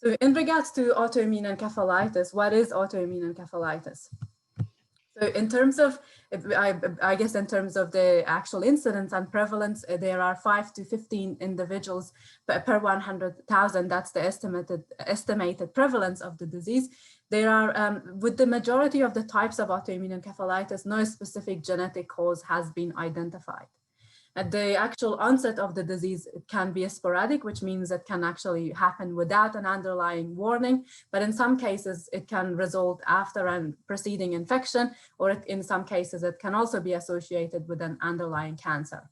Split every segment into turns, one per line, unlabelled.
So in regards to autoimmune encephalitis, what is autoimmune encephalitis? So in terms of, I guess in terms of the actual incidence and prevalence, there are 5 to 15 individuals per 100,000. That's the estimated prevalence of the disease. There are, with the majority of the types of autoimmune encephalitis, no specific genetic cause has been identified. At the actual onset of the disease, it can be sporadic, which means it can actually happen without an underlying warning. But in some cases, it can result after a preceding infection, or in some cases, it can also be associated with an underlying cancer.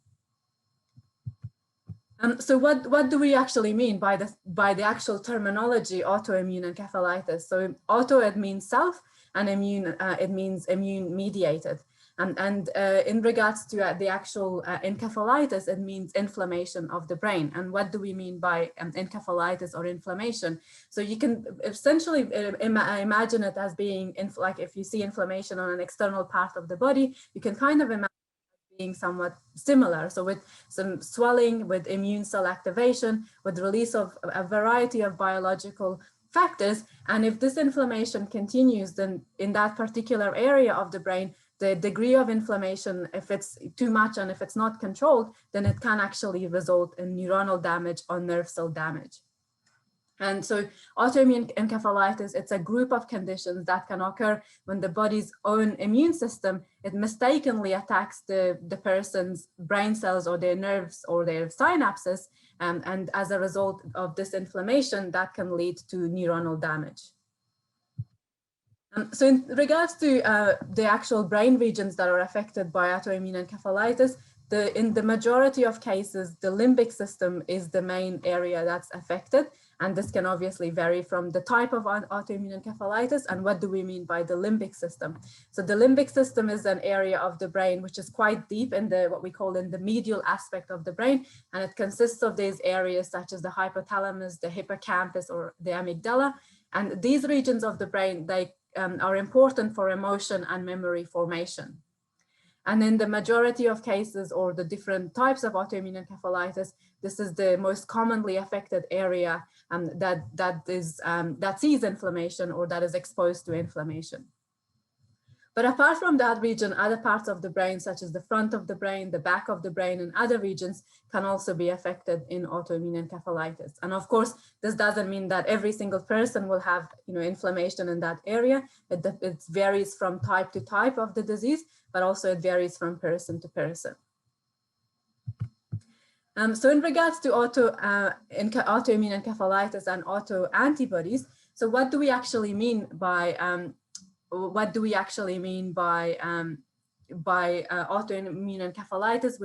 So what do we actually mean by the actual terminology autoimmune encephalitis? So auto, it means self, and immune, it means immune mediated. And in regards to the actual encephalitis, it means inflammation of the brain. And what do we mean by encephalitis or inflammation? So you can essentially imagine it as being, like if you see inflammation on an external part of the body, you can kind of imagine being somewhat similar. So with some swelling, with immune cell activation, with release of a variety of biological factors. And if this inflammation continues, then in that particular area of the brain, the degree of inflammation, if it's too much and if it's not controlled, then it can actually result in neuronal damage or nerve cell damage. And so autoimmune encephalitis, it's a group of conditions that can occur when the body's own immune system, it mistakenly attacks the person's brain cells or their nerves or their synapses. And as a result of this inflammation, that can lead to neuronal damage. So in regards to the actual brain regions that are affected by autoimmune encephalitis, in the majority of cases, the limbic system is the main area that's affected. And this can obviously vary from the type of autoimmune encephalitis and what do we mean by the limbic system. So the limbic system is an area of the brain which is quite deep in what we call in the medial aspect of the brain. And it consists of these areas such as the hypothalamus, the hippocampus, or the amygdala. And these regions of the brain, they are important for emotion and memory formation. And in the majority of cases or the different types of autoimmune encephalitis, this is the most commonly affected area that sees inflammation or that is exposed to inflammation. But apart from that region, other parts of the brain, such as the front of the brain, the back of the brain, and other regions can also be affected in autoimmune encephalitis. And of course, this doesn't mean that every single person will have, inflammation in that area. It varies from type to type of the disease, but also it varies from person to person. So in regards to autoimmune encephalitis and autoantibodies, so what do we actually mean by autoimmune encephalitis,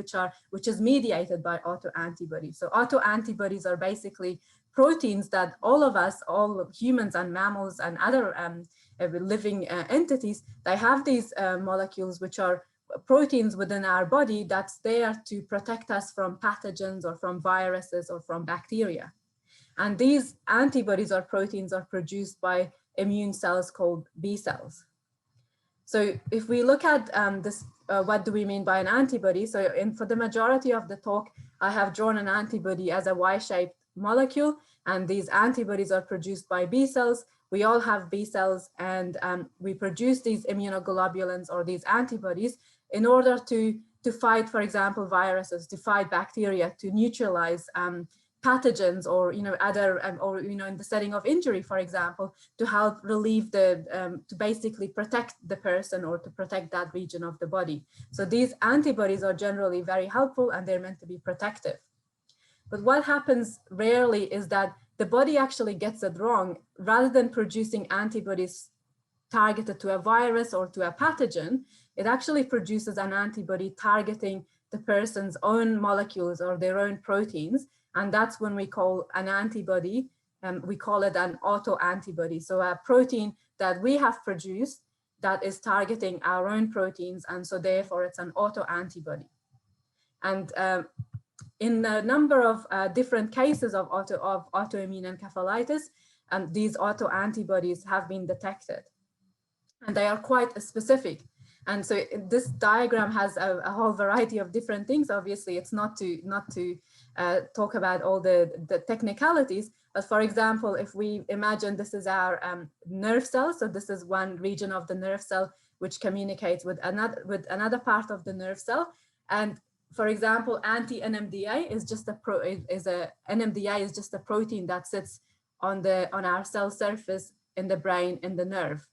which is mediated by autoantibodies? So autoantibodies are basically proteins that all of us, all humans and mammals and other living entities, they have these molecules which are proteins within our body that's there to protect us from pathogens or from viruses or from bacteria. And these antibodies or proteins are produced by immune cells called B cells. So if we look at what do we mean by an antibody? So for the majority of the talk, I have drawn an antibody as a Y-shaped molecule, and these antibodies are produced by B cells. We all have B cells, and we produce these immunoglobulins or these antibodies in order to fight, for example, viruses, to fight bacteria, to neutralize pathogens, or other, or in the setting of injury, for example, to help relieve to basically protect the person or to protect that region of the body. So these antibodies are generally very helpful and they're meant to be protective. But what happens rarely is that the body actually gets it wrong. Rather than producing antibodies targeted to a virus or to a pathogen, it actually produces an antibody targeting the person's own molecules or their own proteins. And that's when we call an antibody, we call it an autoantibody. So a protein that we have produced that is targeting our own proteins, and so therefore it's an autoantibody. And in a number of different cases of autoimmune encephalitis, these autoantibodies have been detected, and they are quite specific. And so this diagram has a whole variety of different things. Obviously, it's not to talk about all the technicalities. But for example, if we imagine this is our nerve cell, so this is one region of the nerve cell which communicates with another part of the nerve cell. And for example, anti-NMDA is just NMDA is just a protein that sits on our cell surface in the brain, in the nerve.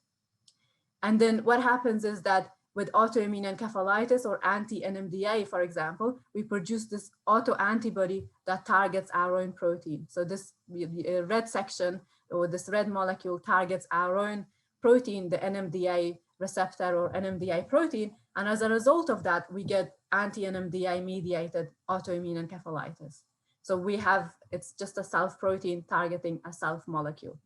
And then what happens is that with autoimmune encephalitis or anti-NMDA, for example, we produce this autoantibody that targets our own protein. So this red section or this red molecule targets our own protein, the NMDA receptor or NMDA protein. And as a result of that, we get anti-NMDA mediated autoimmune encephalitis. So it's just a self protein targeting a self molecule.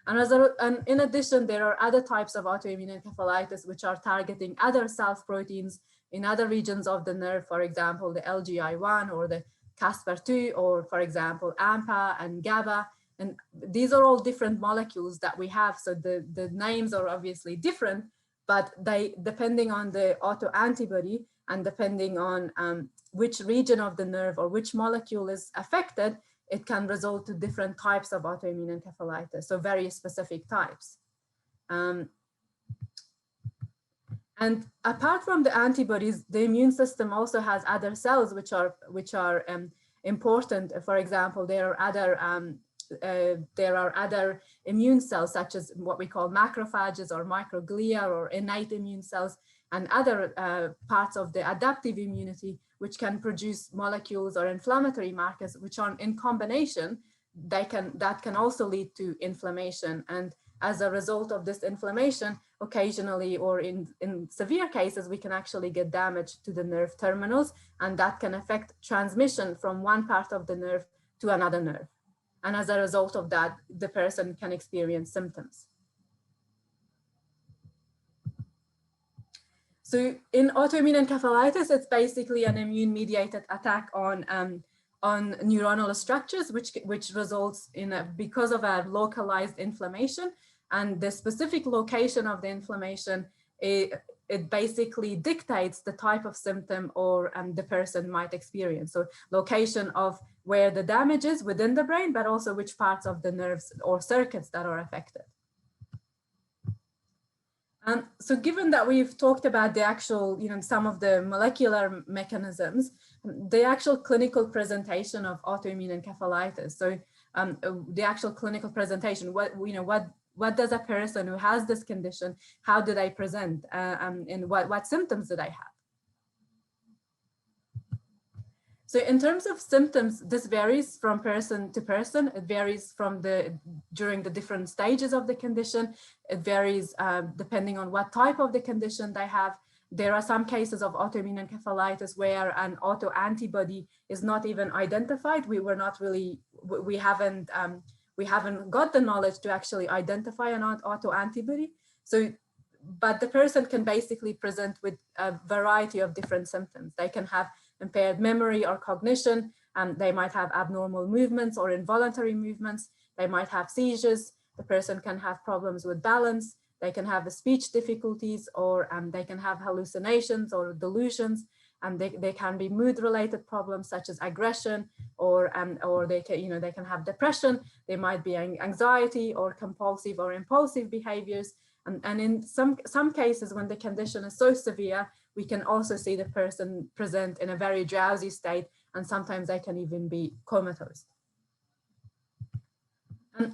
And in addition, there are other types of autoimmune encephalitis which are targeting other self proteins in other regions of the nerve, for example, the LGI1 or the Caspar2, or for example, AMPA and GABA. And these are all different molecules that we have. So the names are obviously different, but they, depending on the autoantibody and depending on which region of the nerve or which molecule is affected, it can result to different types of autoimmune encephalitis, so very specific types. And apart from the antibodies, the immune system also has other cells which are important. For example, there are other immune cells, such as what we call macrophages or microglia or innate immune cells, and other parts of the adaptive immunity, which can produce molecules or inflammatory markers, which are in combination, that can also lead to inflammation. And as a result of this inflammation, occasionally or in severe cases, we can actually get damage to the nerve terminals, and that can affect transmission from one part of the nerve to another nerve. And as a result of that, the person can experience symptoms. So in autoimmune encephalitis, it's basically an immune-mediated attack on neuronal structures, which results in because of a localized inflammation. And the specific location of the inflammation, it basically dictates the type of symptom or the person might experience. So location of where the damage is within the brain, but also which parts of the nerves or circuits that are affected. So given that we've talked about the actual, some of the molecular mechanisms, the actual clinical presentation of autoimmune encephalitis. So the actual clinical presentation, what does a person who has this condition, how do they present, and what symptoms do they have? So in terms of symptoms, this varies from person to person. It varies during the different stages of the condition. It varies depending on what type of the condition they have. There are some cases of autoimmune encephalitis where an autoantibody is not even identified. We haven't got the knowledge to actually identify an autoantibody. So, but the person can basically present with a variety of different symptoms. They can have impaired memory or cognition, and they might have abnormal movements or involuntary movements. They might have seizures. The person can have problems with balance. They can have speech difficulties, or they can have hallucinations or delusions. And they can be mood-related problems such as aggression, or they can have depression. They might be anxiety or compulsive or impulsive behaviors. And in some cases, when the condition is so severe, we can also see the person present in a very drowsy state, and sometimes they can even be comatose.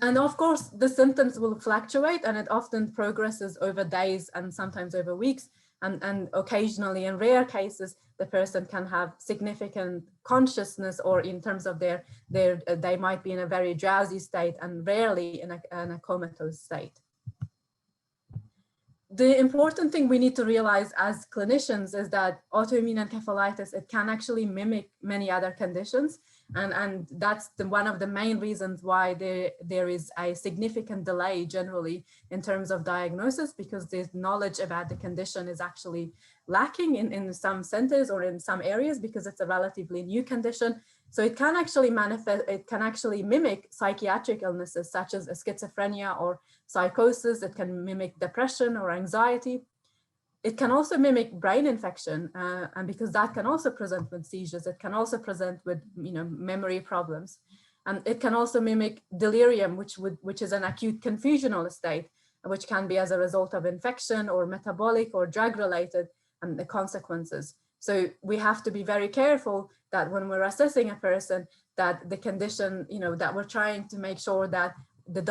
And of course, the symptoms will fluctuate, and it often progresses over days and sometimes over weeks. And occasionally, in rare cases, the person can have significant consciousness, or in terms of they might be in a very drowsy state, and rarely in a comatose state. The important thing we need to realize as clinicians is that autoimmune encephalitis, it can actually mimic many other conditions. And that's one of the main reasons why there is a significant delay generally in terms of diagnosis, because the knowledge about the condition is actually lacking in some centers or in some areas, because it's a relatively new condition. So it can actually mimic psychiatric illnesses such as schizophrenia or psychosis. It can mimic depression or anxiety. it can also mimic brain infection, and because that can also present with seizures, it can also present with memory problems. And it can also mimic delirium, which is an acute confusional state, which can be as a result of infection or metabolic or drug-related consequences. So we have to be very careful that when we're assessing a person, that the condition, that we're trying to make sure that the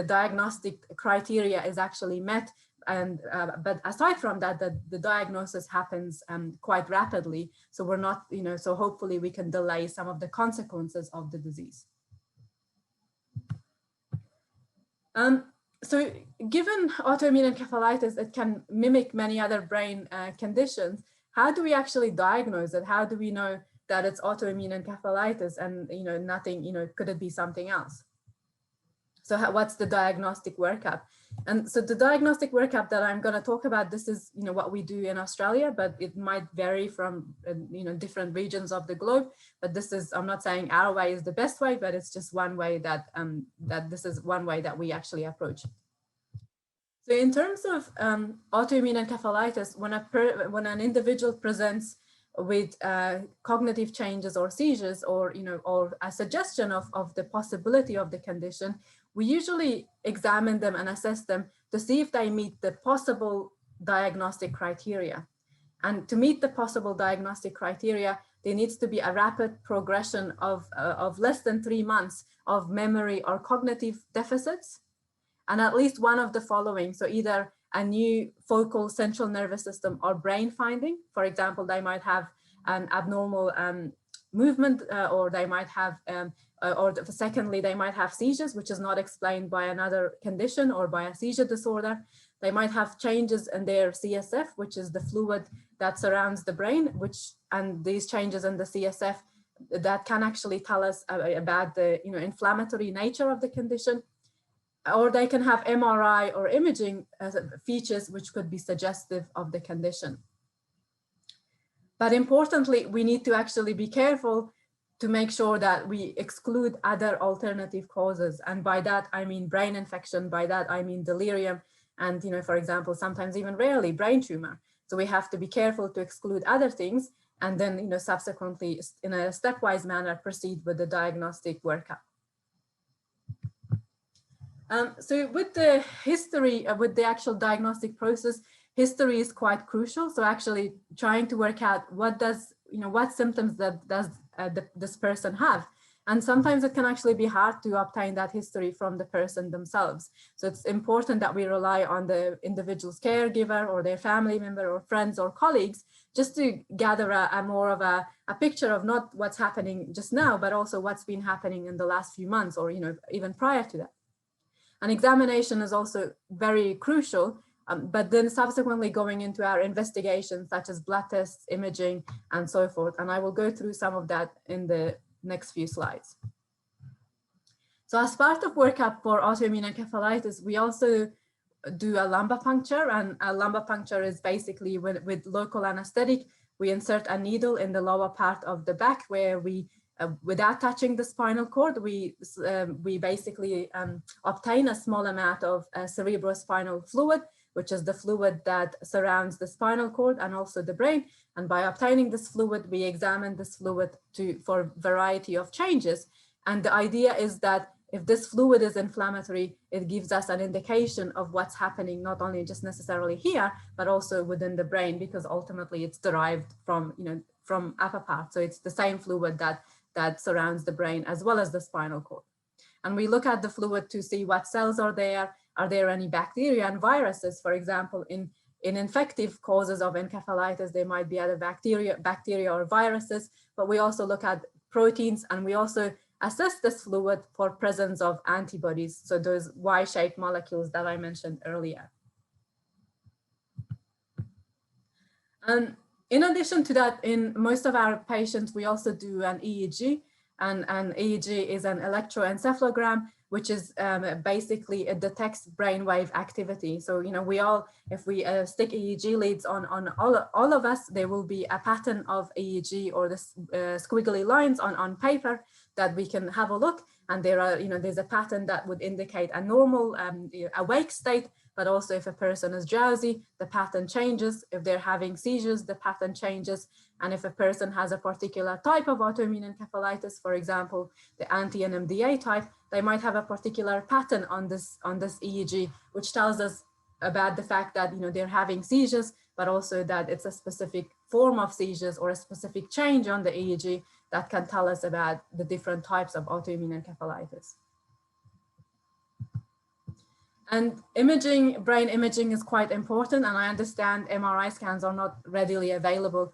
diagnostic criteria is actually met. And but aside from that, the diagnosis happens quite rapidly. So we're not, so hopefully we can delay some of the consequences of the disease. So given autoimmune encephalitis, it can mimic many other brain conditions. How do we actually diagnose it? How do we know that it's autoimmune encephalitis and nothing, could it be something else? So what's the diagnostic workup? And so the diagnostic workup that I'm going to talk about, this is what we do in Australia, but it might vary from different regions of the globe. But this is, I'm not saying our way is the best way, but it's just one way that this is one way that we actually approach it. So in terms of autoimmune encephalitis, when an individual presents with cognitive changes or seizures, or or a suggestion of the possibility of the condition, we usually examine them and assess them to see if they meet the possible diagnostic criteria. And to meet the possible diagnostic criteria, there needs to be a rapid progression of less than 3 months of memory or cognitive deficits, and at least one of the following. So either a new focal central nervous system or brain finding. For example, they might have an abnormal movement, or they might have, or secondly, they might have seizures, which is not explained by another condition or by a seizure disorder. They might have changes in their CSF, which is the fluid that surrounds the brain, and these changes in the CSF that can actually tell us about the inflammatory nature of the condition. Or they can have MRI or imaging features which could be suggestive of the condition. But importantly, we need to actually be careful to make sure that we exclude other alternative causes. And by that, I mean brain infection. By that, I mean delirium. And, for example, sometimes even rarely brain tumor. So we have to be careful to exclude other things, and then, subsequently, in a stepwise manner, proceed with the diagnostic workup. So with the history, with the actual diagnostic process, history is quite crucial. So actually trying to work out what symptoms does this person have. And sometimes it can actually be hard to obtain that history from the person themselves. So it's important that we rely on the individual's caregiver or their family member or friends or colleagues, just to gather a more of a picture of not what's happening just now, but also what's been happening in the last few months, or even prior to that. An examination is also very crucial, but then subsequently going into our investigations, such as blood tests, imaging, and so forth. And I will go through some of that in the next few slides. So as part of workup for autoimmune encephalitis, we also do a lumbar puncture, and a lumbar puncture is basically with local anesthetic. We insert a needle in the lower part of the back where we without touching the spinal cord, we basically obtain a small amount of cerebrospinal fluid, which is the fluid that surrounds the spinal cord and also the brain. And by obtaining this fluid, we examine this fluid for a variety of changes. And the idea is that if this fluid is inflammatory, it gives us an indication of what's happening, not only just necessarily here, but also within the brain, because ultimately it's derived from, from upper part. So it's the same fluid that surrounds the brain as well as the spinal cord. And we look at the fluid to see what cells are there. Are there any bacteria and viruses? For example, in infective causes of encephalitis, there might be other bacteria or viruses, but we also look at proteins, and we also assess this fluid for presence of antibodies. So those Y-shaped molecules that I mentioned earlier. In addition to that, in most of our patients, we also do an EEG, and an EEG is an electroencephalogram, which is basically, it detects brainwave activity. So, if we stick EEG leads on all of us, there will be a pattern of EEG or the squiggly lines on paper that we can have a look. And there are, there's a pattern that would indicate a normal awake state, but also if a person is drowsy, the pattern changes. If they're having seizures, the pattern changes. And if a person has a particular type of autoimmune encephalitis, for example, the anti-Mda type, they might have a particular pattern on this EEG, which tells us about the fact that they're having seizures, but also that it's a specific form of seizures or a specific change on the EEG that can tell us about the different types of autoimmune encephalitis. And imaging, brain imaging is quite important, and I understand MRI scans are not readily available,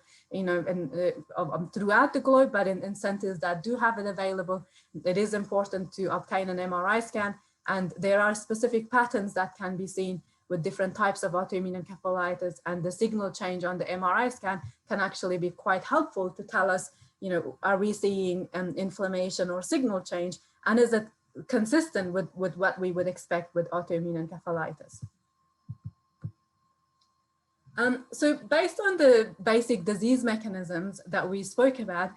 throughout the globe, but in centers that do have it available, it is important to obtain an MRI scan, and there are specific patterns that can be seen with different types of autoimmune encephalitis, and the signal change on the MRI scan can actually be quite helpful to tell us, are we seeing inflammation or signal change, and is it consistent with what we would expect with autoimmune encephalitis. So based on the basic disease mechanisms that we spoke about,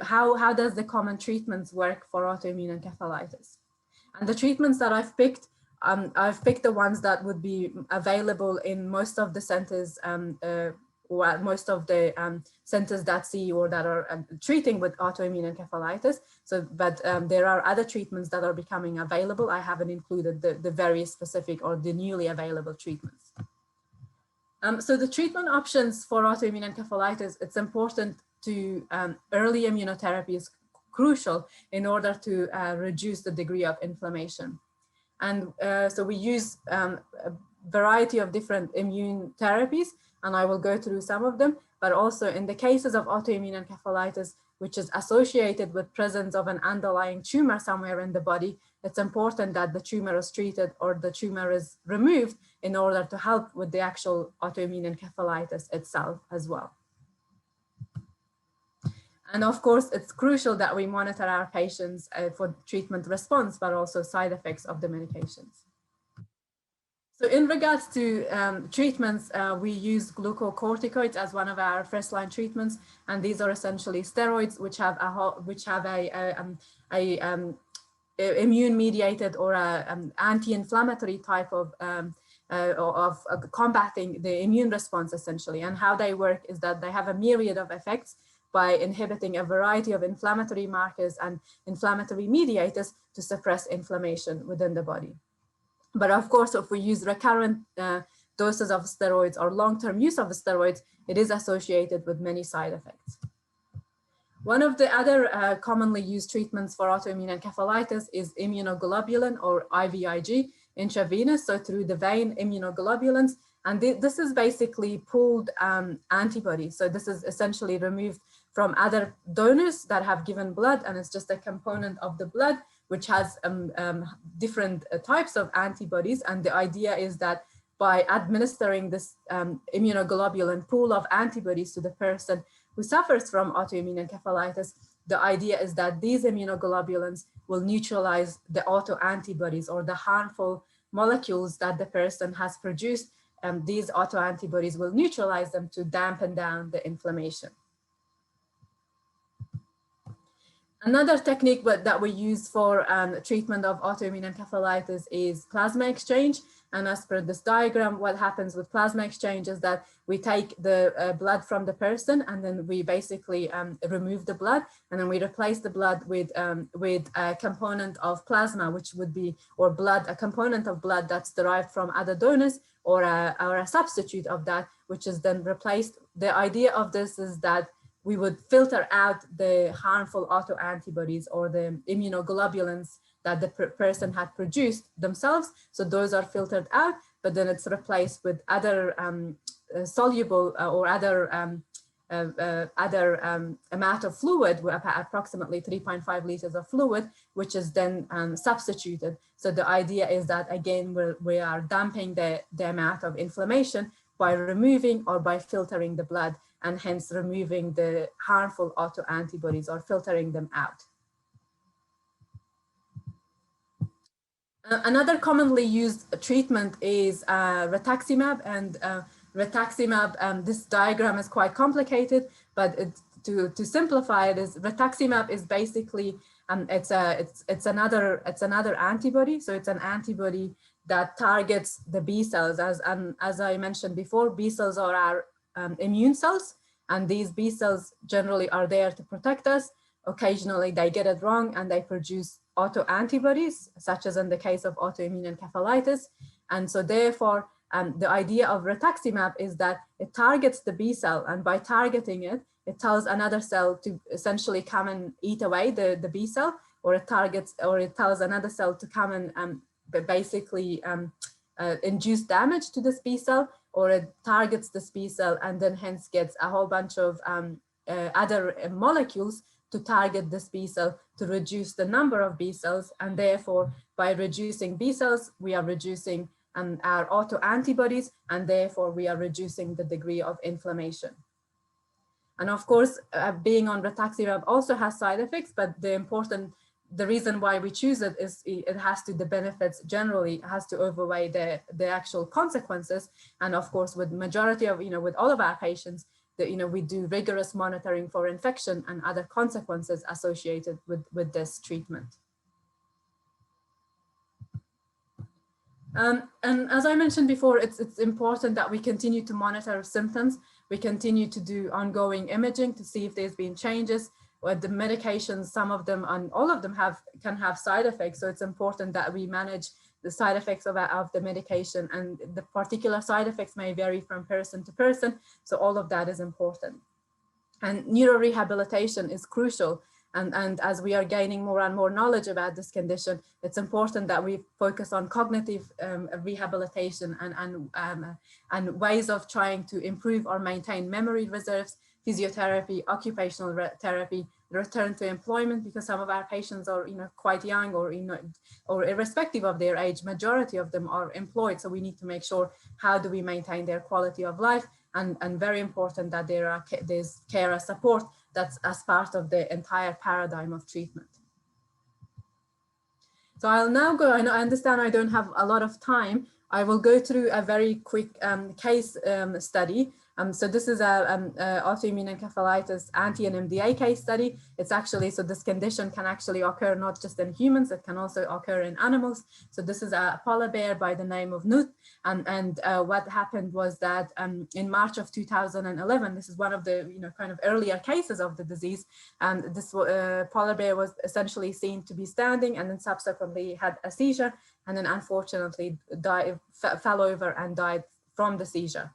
how does the common treatments work for autoimmune encephalitis? And the treatments that I've picked the ones that would be available in most of the centers, most of the centers that see or that are treating with autoimmune encephalitis. So, but there are other treatments that are becoming available. I haven't included the very specific or the newly available treatments. So the treatment options for autoimmune encephalitis, it's important to early immunotherapy is crucial in order to reduce the degree of inflammation. And so we use a variety of different immune therapies, and I will go through some of them, but also in the cases of autoimmune encephalitis, which is associated with presence of an underlying tumor somewhere in the body, it's important that the tumor is treated or the tumor is removed in order to help with the actual autoimmune encephalitis itself as well. And of course, it's crucial that we monitor our patients for treatment response, but also side effects of the medications. So in regards to treatments, we use glucocorticoids as one of our first-line treatments, and these are essentially steroids which have a immune-mediated or anti-inflammatory type of combating the immune response essentially. And how they work is that they have a myriad of effects by inhibiting a variety of inflammatory markers and inflammatory mediators to suppress inflammation within the body. But of course, if we use recurrent doses of steroids or long-term use of steroids, it is associated with many side effects. One of the other commonly used treatments for autoimmune encephalitis is immunoglobulin or IVIG intravenous, so through the vein immunoglobulins. And this is basically pooled antibodies. So this is essentially removed from other donors that have given blood, and it's just a component of the blood which has different types of antibodies. And the idea is that by administering this immunoglobulin pool of antibodies to the person who suffers from autoimmune encephalitis, the idea is that these immunoglobulins will neutralize the autoantibodies or the harmful molecules that the person has produced. These autoantibodies will neutralize them to dampen down the inflammation. Another technique that we use for treatment of autoimmune encephalitis is plasma exchange. And as per this diagram, what happens with plasma exchange is that we take the blood from the person, and then we basically remove the blood, and then we replace the blood with a component of plasma, which would be, or blood, a component of blood that's derived from other donors, or a substitute of that, which is then replaced. The idea of this is that we would filter out the harmful autoantibodies or the immunoglobulins that the person had produced themselves. So those are filtered out, but then it's replaced with other soluble or other amount of fluid, approximately 3.5 liters of fluid, which is then substituted. So the idea is that, again, we are damping the amount of inflammation by removing or by filtering the blood, and hence removing the harmful autoantibodies or filtering them out. Another commonly used treatment is Retaximab, and Retaximab, this diagram is quite complicated, but to simplify it, is Retaximab is basically it's another antibody. So it's an antibody that targets the B cells. As I mentioned before, B cells are our immune cells, and these B cells generally are there to protect us. Occasionally they get it wrong and they produce autoantibodies, such as in the case of autoimmune encephalitis. And so therefore, the idea of Retaximab is that it targets the B cell, and by targeting it, it tells another cell to essentially come and eat away the B cell, or it tells another cell to come and basically induce damage to this B cell, or it targets this B cell and then hence gets a whole bunch of other molecules to target this B cell to reduce the number of B cells. And therefore, by reducing B cells, we are reducing our autoantibodies, and therefore we are reducing the degree of inflammation. And of course, being on Retaximab also has side effects, but the reason why we choose it is the benefits generally has to overweigh the actual consequences. And of course, with majority of, with all of our patients, we do rigorous monitoring for infection and other consequences associated with this treatment. And as I mentioned before, it's important that we continue to monitor symptoms. We continue to do ongoing imaging to see if there's been changes. With the medications, some of them and all of them can have side effects. So it's important that we manage the side effects of the medication, and the particular side effects may vary from person to person. So all of that is important. And neurorehabilitation is crucial. And as we are gaining more and more knowledge about this condition, it's important that we focus on cognitive rehabilitation and ways of trying to improve or maintain memory reserves, physiotherapy, occupational therapy, return to employment, because some of our patients are quite young, or irrespective of their age, majority of them are employed. So we need to make sure, how do we maintain their quality of life, and very important that there's carer support that's as part of the entire paradigm of treatment. So I'll now go, I understand I don't have a lot of time. I will go through a very quick case study. So this is a autoimmune encephalitis anti-Mda case study. It's actually, so this condition can actually occur not just in humans, it can also occur in animals. So this is a polar bear by the name of Nut. And what happened was that in March of 2011, this is one of the kind of earlier cases of the disease. And this polar bear was essentially seen to be standing, and then subsequently had a seizure, and then unfortunately fell over and died from the seizure.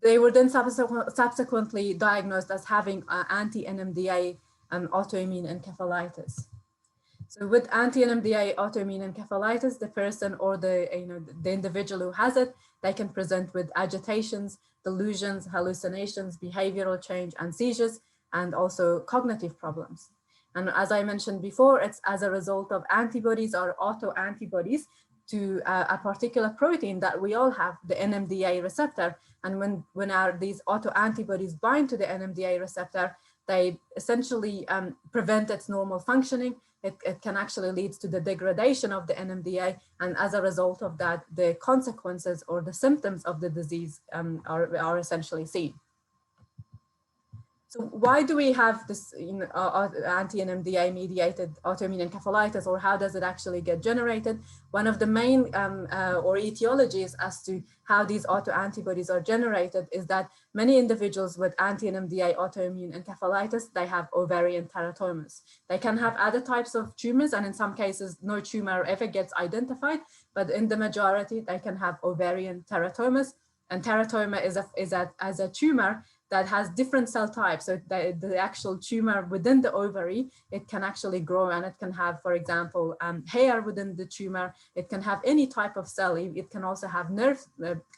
They were then subsequently diagnosed as having anti-Mda autoimmune encephalitis. So with anti-Mda autoimmune encephalitis, the person or the individual who has it, they can present with agitations, delusions, hallucinations, behavioral change, and seizures, and also cognitive problems. And as I mentioned before, it's as a result of antibodies or autoantibodies to a particular protein that we all have, the NMDA receptor. And when these autoantibodies bind to the NMDA receptor, they essentially prevent its normal functioning. It can actually lead to the degradation of the NMDA. And as a result of that, the consequences or the symptoms of the disease are essentially seen. So why do we have this anti-Mda mediated autoimmune encephalitis, or how does it actually get generated? One of the main or etiologies as to how these autoantibodies are generated is that many individuals with anti-Mda autoimmune encephalitis, they have ovarian teratomas. They can have other types of tumors, and in some cases, no tumor ever gets identified, but in the majority, they can have ovarian teratomas. And teratoma is a tumor that has different cell types. So the actual tumor within the ovary, it can actually grow, and it can have, for example, hair within the tumor. It can have any type of cell. It can also have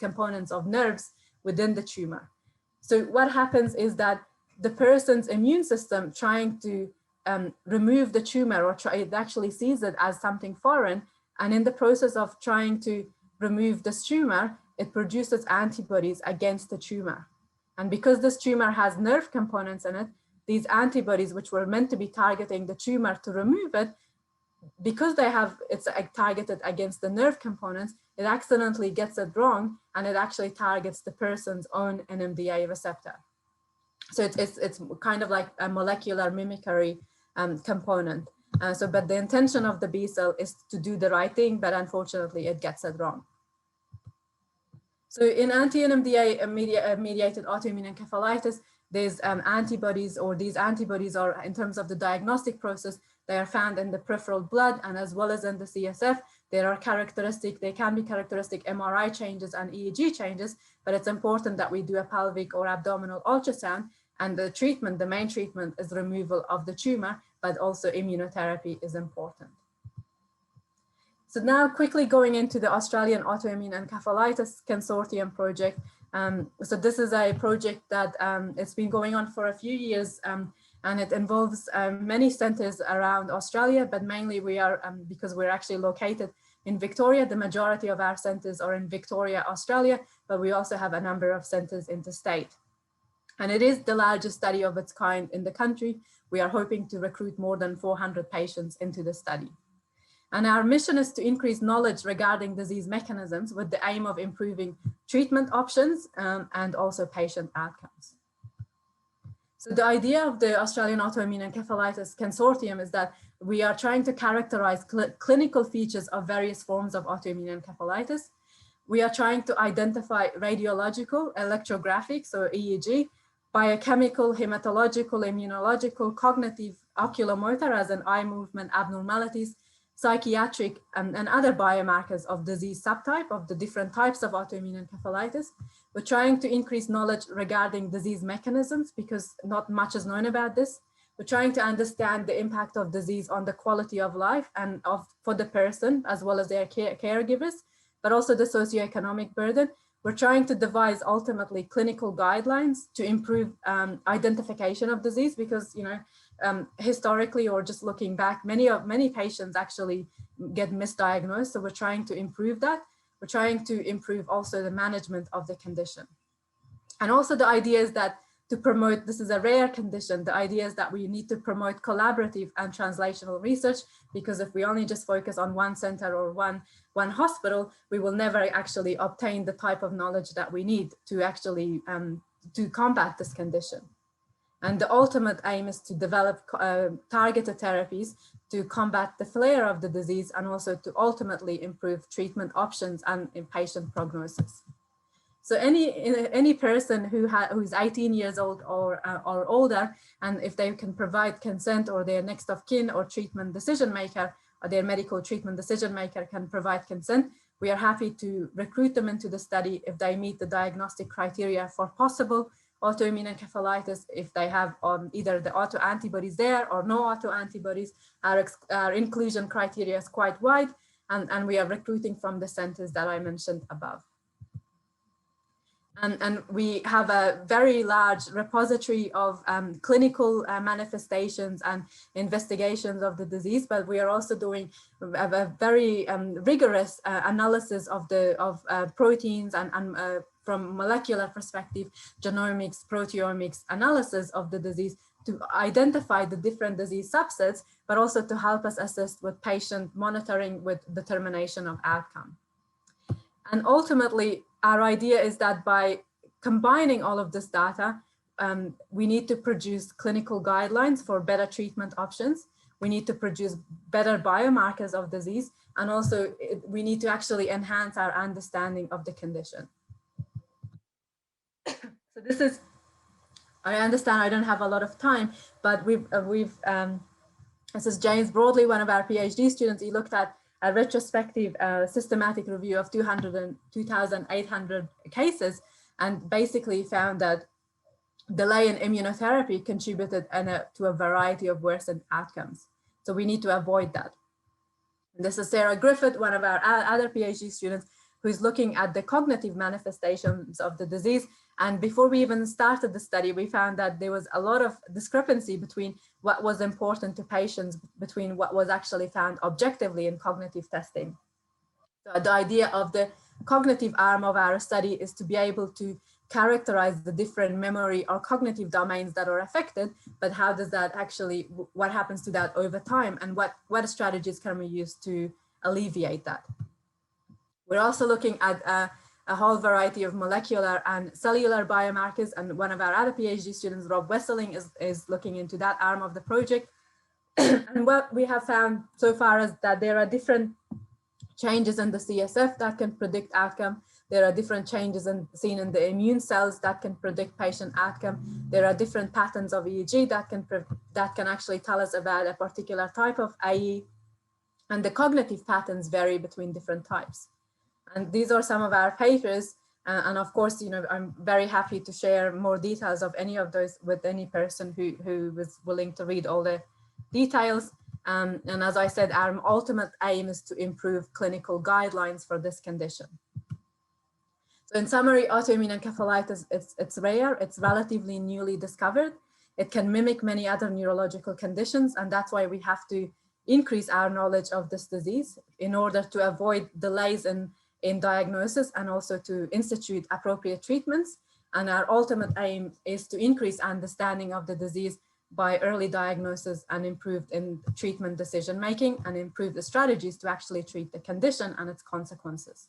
components of nerves within the tumor. So what happens is that the person's immune system trying to remove the tumor, or it actually sees it as something foreign. And in the process of trying to remove this tumor, it produces antibodies against the tumor. And because this tumor has nerve components in it, these antibodies, which were meant to be targeting the tumor to remove it, because it's targeted against the nerve components, it accidentally gets it wrong, and it actually targets the person's own NMDA receptor. So it's kind of like a molecular mimicry component. But the intention of the B cell is to do the right thing, but unfortunately it gets it wrong. So in anti-Mda mediated autoimmune encephalitis, there's antibodies, or these antibodies are, in terms of the diagnostic process, they are found in the peripheral blood and as well as in the CSF. They can be characteristic MRI changes and EEG changes, but it's important that we do a pelvic or abdominal ultrasound. And the treatment, the main treatment, is removal of the tumor, but also immunotherapy is important. So now quickly going into the Australian Autoimmune Encephalitis Consortium project. So this is a project that it's been going on for a few years, and it involves many centers around Australia, but mainly we are, because we're actually located in Victoria, the majority of our centers are in Victoria, Australia, but we also have a number of centers interstate. And it is the largest study of its kind in the country. We are hoping to recruit more than 400 patients into the study. And our mission is to increase knowledge regarding disease mechanisms with the aim of improving treatment options and also patient outcomes. So the idea of the Australian Autoimmune Encephalitis Consortium is that we are trying to characterize clinical features of various forms of autoimmune encephalitis. We are trying to identify radiological, electrographic, so EEG, biochemical, hematological, immunological, cognitive, oculomotor, as in eye movement abnormalities, psychiatric and other biomarkers of disease subtype of the different types of autoimmune encephalitis. We're trying to increase knowledge regarding disease mechanisms because not much is known about this. We're trying to understand the impact of disease on the quality of life and for the person as well as their caregivers, but also the socioeconomic burden. We're trying to devise ultimately clinical guidelines to improve identification of disease because, you know, historically or just looking back, many patients actually get misdiagnosed. So we're trying to improve that. We're trying to improve also the management of the condition. And also the idea is that to promote, this is a rare condition, the idea is that we need to promote collaborative and translational research, because if we only just focus on one center or one hospital, we will never actually obtain the type of knowledge that we need to actually to combat this condition. And the ultimate aim is to develop targeted therapies to combat the flare of the disease and also to ultimately improve treatment options and in patient prognosis. So any person who's 18 years old or older, and if they can provide consent, or their next of kin or treatment decision maker, or their medical treatment decision maker can provide consent, we are happy to recruit them into the study if they meet the diagnostic criteria for possible autoimmune encephalitis. If they have either the autoantibodies there or no autoantibodies, our inclusion criteria is quite wide, and we are recruiting from the centers that I mentioned above. And we have a very large repository of clinical manifestations and investigations of the disease, but we are also doing a very rigorous analysis of proteins and from molecular perspective, genomics, proteomics analysis of the disease to identify the different disease subsets, but also to help us assist with patient monitoring with determination of outcome. And ultimately, our idea is that by combining all of this data, we need to produce clinical guidelines for better treatment options. We need to produce better biomarkers of disease, and also we need to actually enhance our understanding of the condition. So this is, I understand I don't have a lot of time, but this is James Broadley, one of our PhD students. He looked at a retrospective systematic review of 2,800 cases and basically found that delay in immunotherapy contributed to a variety of worsened outcomes. So we need to avoid that. And this is Sarah Griffith, one of our other PhD students, who's looking at the cognitive manifestations of the disease. And before we even started the study, we found that there was a lot of discrepancy between what was important to patients, between what was actually found objectively in cognitive testing. So the idea of the cognitive arm of our study is to be able to characterize the different memory or cognitive domains that are affected, but how does that actually, what happens to that over time, and what strategies can we use to alleviate that? We're also looking at a whole variety of molecular and cellular biomarkers. And one of our other PhD students, Rob Wesseling, is looking into that arm of the project. And what we have found so far is that there are different changes in the CSF that can predict outcome. There are different changes seen in the immune cells that can predict patient outcome. There are different patterns of EEG that can actually tell us about a particular type of AE, and the cognitive patterns vary between different types. And these are some of our papers. And of course, I'm very happy to share more details of any of those with any person who was willing to read all the details. And as I said, our ultimate aim is to improve clinical guidelines for this condition. So in summary, autoimmune encephalitis, it's rare, it's relatively newly discovered. It can mimic many other neurological conditions, and that's why we have to increase our knowledge of this disease in order to avoid delays in diagnosis and also to institute appropriate treatments. And our ultimate aim is to increase understanding of the disease by early diagnosis and improved in treatment decision-making and improve the strategies to actually treat the condition and its consequences.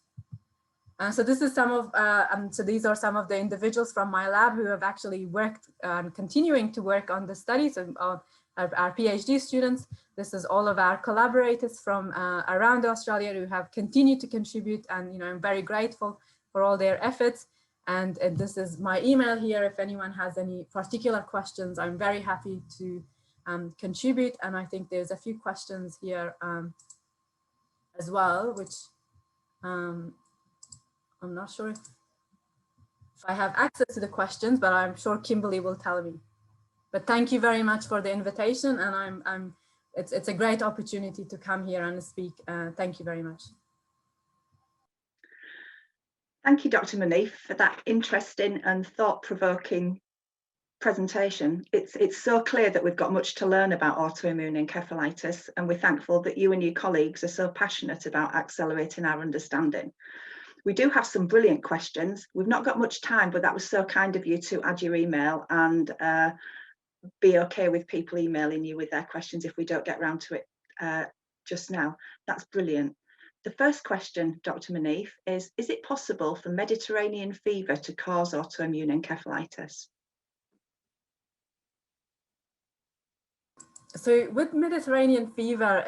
So this is so these are some of the individuals from my lab who have actually worked, continuing to work on the studies, and our PhD students. This is all of our collaborators from around Australia who have continued to contribute, and I'm very grateful for all their efforts. And this is my email here. If anyone has any particular questions, I'm very happy to contribute. And I think there's a few questions here as well, which I'm not sure if I have access to the questions, but I'm sure Kimberly will tell me. But thank you very much for the invitation, and it's a great opportunity to come here and speak. Thank you very much.
Thank you, Dr. Monif, for that interesting and thought-provoking presentation. It's so clear that we've got much to learn about autoimmune encephalitis, and we're thankful that you and your colleagues are so passionate about accelerating our understanding. We do have some brilliant questions. We've not got much time, but that was so kind of you to add your email and be okay with people emailing you with their questions if we don't get around to it just now. That's brilliant. The first question, Dr. Monif, is it possible for Mediterranean fever to cause autoimmune encephalitis?
So with Mediterranean fever,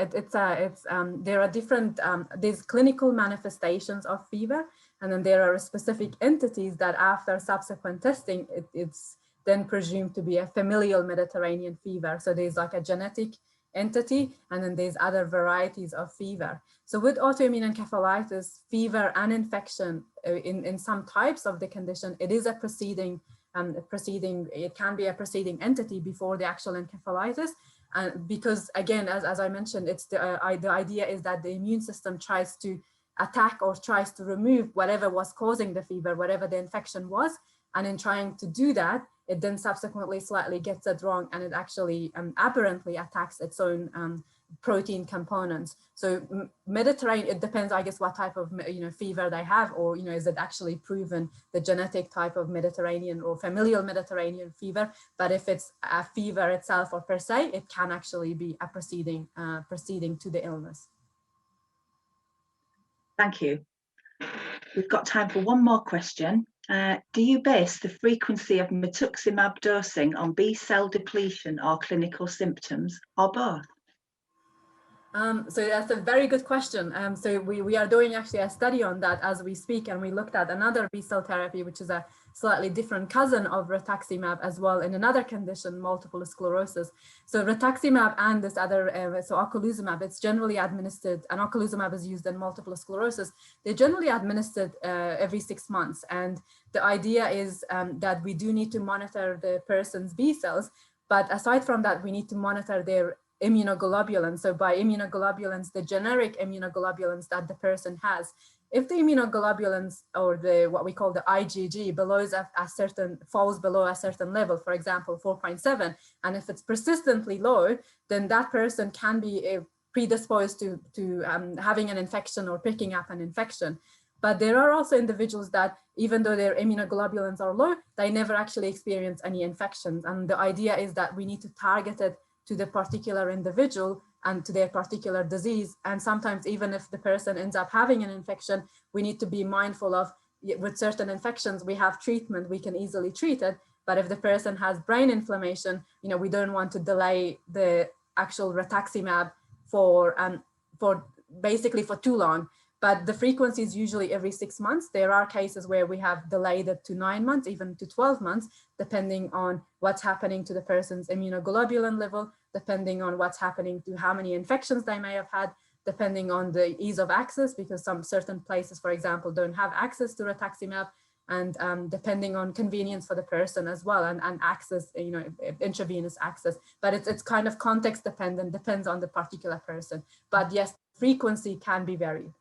there are different, there's clinical manifestations of fever, and then there are specific entities that after subsequent testing, it's then presumed to be a familial Mediterranean fever. So there's like a genetic entity, and then there's other varieties of fever. So with autoimmune encephalitis, fever and infection in some types of the condition, it is a preceding, it can be a preceding entity before the actual encephalitis. And because again, as I mentioned, it's the idea is that the immune system tries to attack or tries to remove whatever was causing the fever, whatever the infection was. And in trying to do that, it then subsequently slightly gets it wrong, and it actually aberrantly attacks its own protein components. So Mediterranean, it depends, I guess, what type of fever they have, or is it actually proven the genetic type of Mediterranean or familial Mediterranean fever. But if it's a fever itself or per se, it can actually be a proceeding to the illness.
Thank you. We've got time for one more question. Do you base the frequency of Metoxin dosing on B-cell depletion or clinical symptoms, or both?
So that's a very good question. So we are doing actually a study on that as we speak, and we looked at another B-cell therapy, which is a slightly different cousin of Retaximab as well in another condition, multiple sclerosis. So Retaximab and this other, so Ocrelizumab, it's generally administered, and Ocrelizumab is used in multiple sclerosis. They're generally administered every 6 months. And the idea is that we do need to monitor the person's B cells, but aside from that, we need to monitor their immunoglobulins. So by immunoglobulins, the generic immunoglobulins that the person has. If the immunoglobulins or what we call the IgG falls below a certain level, for example, 4.7, and if it's persistently low, then that person can be predisposed to having an infection or picking up an infection. But there are also individuals that, even though their immunoglobulins are low, they never actually experience any infections. And the idea is that we need to target it to the particular individual and to their particular disease. And sometimes even if the person ends up having an infection, we need to be mindful of with certain infections, we have treatment, we can easily treat it. But if the person has brain inflammation, we don't want to delay the actual Retaximab for basically for too long. But the frequency is usually every 6 months. There are cases where we have delayed it to 9 months, even to 12 months, depending on what's happening to the person's immunoglobulin level, depending on what's happening to how many infections they may have had, depending on the ease of access, because some certain places, for example, don't have access to Retaximab, and depending on convenience for the person as well, and access, intravenous access. But it's kind of context dependent, depends on the particular person. But yes, frequency can be varied.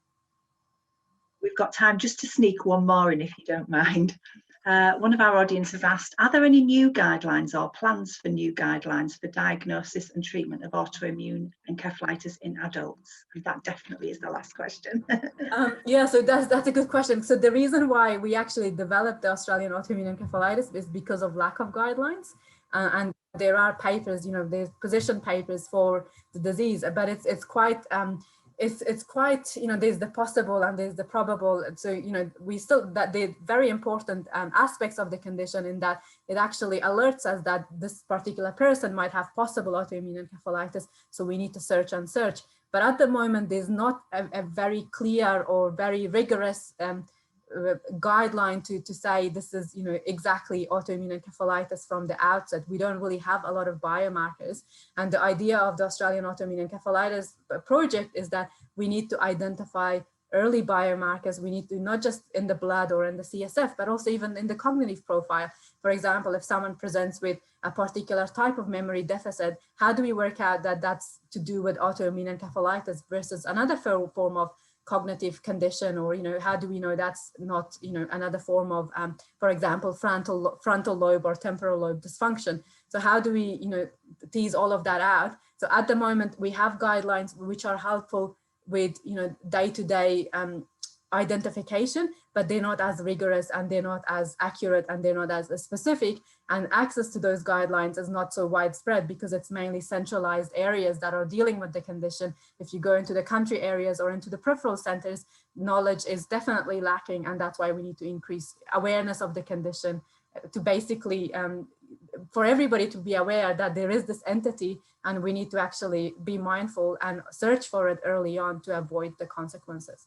We've got time just to sneak one more in, if you don't mind. One of our audience has asked, are there any new guidelines or plans for new guidelines for diagnosis and treatment of autoimmune encephalitis in adults? And that definitely is the last question.
Yeah, so that's a good question. So the reason why we actually developed the Australian Autoimmune Encephalitis is because of lack of guidelines. And there are papers, there's position papers for the disease, but it's quite, there's the possible and there's the probable. So, we still, that the very important aspects of the condition, in that it actually alerts us that this particular person might have possible autoimmune encephalitis. So we need to search and search. But at the moment, there's not a very clear or very rigorous guideline to say this is, exactly autoimmune encephalitis from the outset. We don't really have a lot of biomarkers. And the idea of the Australian Autoimmune Encephalitis project is that we need to identify early biomarkers. We need to, not just in the blood or in the CSF, but also even in the cognitive profile. For example, if someone presents with a particular type of memory deficit, how do we work out that that's to do with autoimmune encephalitis versus another form of cognitive condition? Or, how do we know that's not, another form of, for example, frontal lobe or temporal lobe dysfunction? So how do we, tease all of that out? So at the moment, we have guidelines which are helpful with, day-to-day identification, but they're not as rigorous, and they're not as accurate, and they're not as specific. And access to those guidelines is not so widespread, because it's mainly centralized areas that are dealing with the condition. If you go into the country areas or into the peripheral centers, knowledge is definitely lacking. And that's why we need to increase awareness of the condition, to basically, for everybody to be aware that there is this entity, and we need to actually be mindful and search for it early on to avoid the consequences.